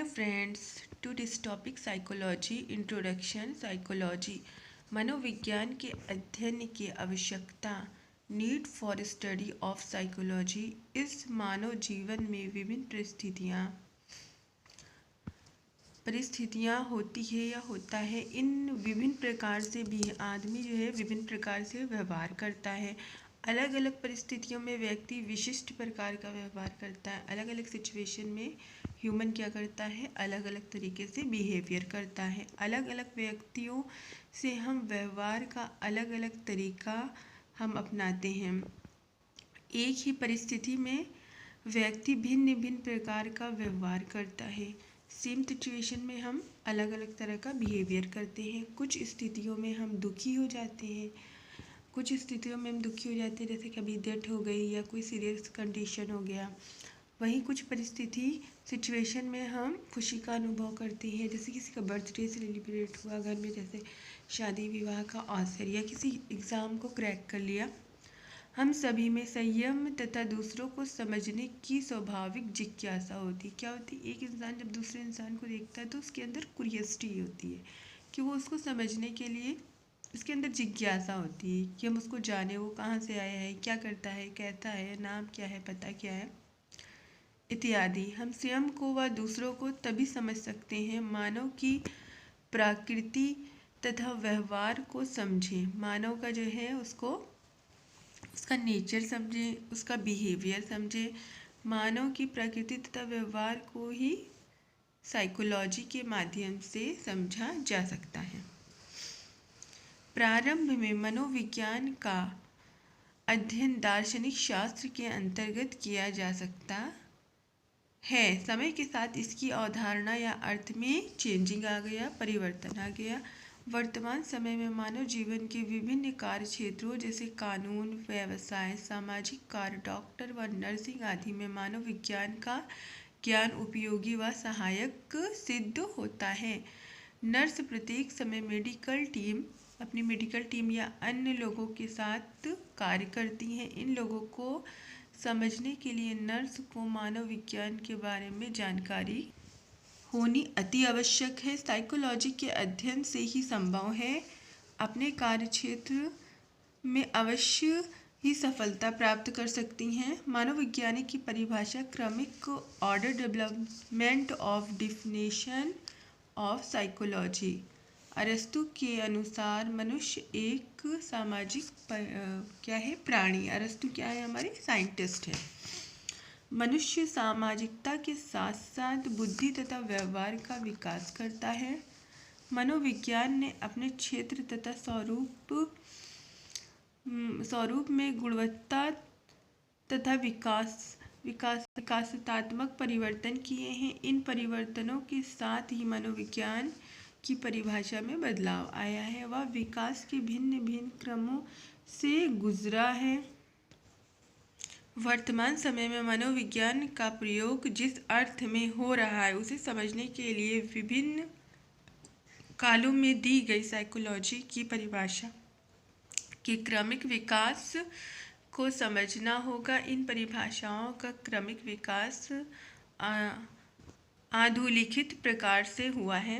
friends, to this topic psychology introduction psychology मनोविज्ञान के अध्ययन की आवश्यकता need for study of psychology इस मानव जीवन में विभिन्न परिस्थितियाँ होती है या होता है। इन विभिन्न प्रकार से भी आदमी जो है विभिन्न प्रकार से व्यवहार करता है। अलग अलग परिस्थितियों में व्यक्ति विशिष्ट प्रकार का व्यवहार करता है। अलग अलग सिचुएशन में ह्यूमन क्या करता है, अलग अलग तरीके से बिहेवियर करता है। अलग अलग व्यक्तियों से हम व्यवहार का अलग अलग तरीका हम अपनाते हैं। एक ही परिस्थिति में व्यक्ति भिन्न भिन्न प्रकार का व्यवहार करता है। सेम सिचुएशन में हम अलग अलग तरह का बिहेवियर करते हैं। कुछ स्थितियों में हम दुखी हो जाते हैं, जैसे कभी डेथ हो गई या कोई सीरियस कंडीशन हो गया। वहीं कुछ सिचुएशन में हम खुशी का अनुभव करते हैं, जैसे किसी का बर्थडे सेलिब्रेट हुआ घर में, जैसे शादी विवाह का अवसर या किसी एग्ज़ाम को क्रैक कर लिया। हम सभी में संयम तथा दूसरों को समझने की स्वाभाविक जिज्ञासा होती। क्या होती? एक इंसान जब दूसरे इंसान को देखता है तो उसके अंदर क्यूरियोसिटी होती है कि वो उसको समझने के लिए उसके अंदर जिज्ञासा होती है कि हम उसको जाने, वो कहाँ से आया है, क्या करता है, कैसा है, नाम क्या है, पता क्या है इत्यादि। हम स्वयं को व दूसरों को तभी समझ सकते हैं मानव की प्रकृति तथा व्यवहार को समझें। मानव का जो है उसको उसका नेचर समझें, उसका बिहेवियर समझें। मानव की प्रकृति तथा व्यवहार को ही साइकोलॉजी के माध्यम से समझा जा सकता है। प्रारंभ में मनोविज्ञान का अध्ययन दार्शनिक शास्त्र के अंतर्गत किया जा सकता है। समय के साथ इसकी अवधारणा या अर्थ में परिवर्तन आ गया। वर्तमान समय में मानव जीवन के विभिन्न कार्य क्षेत्रों जैसे कानून, व्यवसाय, सामाजिक कार्य, डॉक्टर व नर्सिंग आदि में मानव विज्ञान का ज्ञान उपयोगी व सहायक सिद्ध होता है। नर्स प्रत्येक समय अपनी मेडिकल टीम या अन्य लोगों के साथ कार्य करती हैं। इन लोगों को समझने के लिए नर्स को मानव विज्ञान के बारे में जानकारी होनी अति आवश्यक है। साइकोलॉजी के अध्ययन से ही संभव है अपने कार्य क्षेत्र में अवश्य ही सफलता प्राप्त कर सकती हैं। मानवविज्ञानी की परिभाषा क्रमिक order development of definition of psychology. अरस्तु के अनुसार मनुष्य एक सामाजिक प्राणी। अरस्तु क्या है? हमारे साइंटिस्ट है। मनुष्य सामाजिकता के साथ साथ बुद्धि तथा व्यवहार का विकास करता है। मनोविज्ञान ने अपने क्षेत्र तथा स्वरूप में गुणवत्ता तथा विकासात्मक परिवर्तन किए हैं। इन परिवर्तनों के साथ ही मनोविज्ञान की परिभाषा में बदलाव आया है। वह विकास के भिन्न भिन्न क्रमों से गुजरा है। वर्तमान समय में मनोविज्ञान का प्रयोग जिस अर्थ में हो रहा है उसे समझने के लिए विभिन्न कालों में दी गई साइकोलॉजी की परिभाषा के क्रमिक विकास को समझना होगा। इन परिभाषाओं का क्रमिक विकास अधोलिखित प्रकार से हुआ है।